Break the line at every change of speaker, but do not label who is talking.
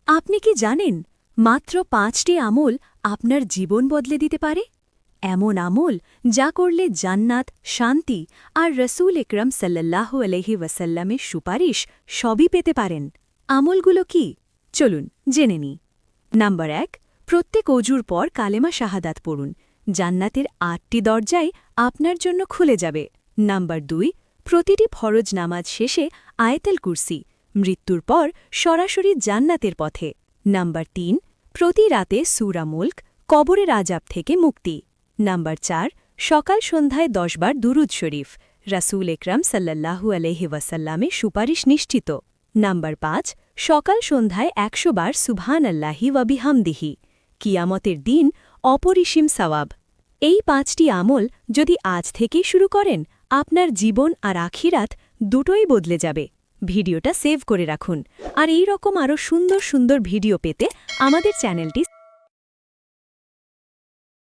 আপনি কি জানেন মাত্র ৫টি আমল আপনার জীবন বদলে দিতে পারে? এমন আমল যা করলে জান্নাত, শান্তি আর রসূল একরম সাল্লাল্লাহু আলাইহি ওয়াসাল্লামের সুপারিশ সবই পেতে পারেন। আমলগুলো কি? চলুন জেনে নিই। নাম্বার ১, প্রত্যেক অজুর পর কালেমা শাহাদাত পড়ুন। জান্নাতের ৮টি দরজাই আপনার জন্য খুলে যাবে। নাম্বার ২, প্রতিটি ফরজ নামাজ শেষে আয়াতুল কুরসি। মৃত্যুর পর সরাসরি জান্নাতের পথে। নাম্বার ৩, প্রতি রাতে সূরা মুলক, কবরের আযাব থেকে মুক্তি। নাম্বার ৪, সকাল সন্ধ্যায় ১০ বার দুরুদ শরীফ। রাসূল একরম সাল্লাল্লাহু আলাইহি ওয়াসাল্লামের সুপারিশ নিশ্চিত। নাম্বার ৫, সকাল সন্ধ্যায় ১০০ বার সুবহানাল্লাহি ওয়া বিহামদিহি। কিয়ামতের দিন অপরিসীম সওয়াব। এই ৫টি আমল যদি আজ থেকেই শুরু করেন, আপনার জীবন আর আখিরাত দুটোই বদলে যাবে। ভিডিওটা সেভ করে রাখুন আর এই রকম আরও সুন্দর সুন্দর ভিডিও পেতে আমাদের চ্যানেলটি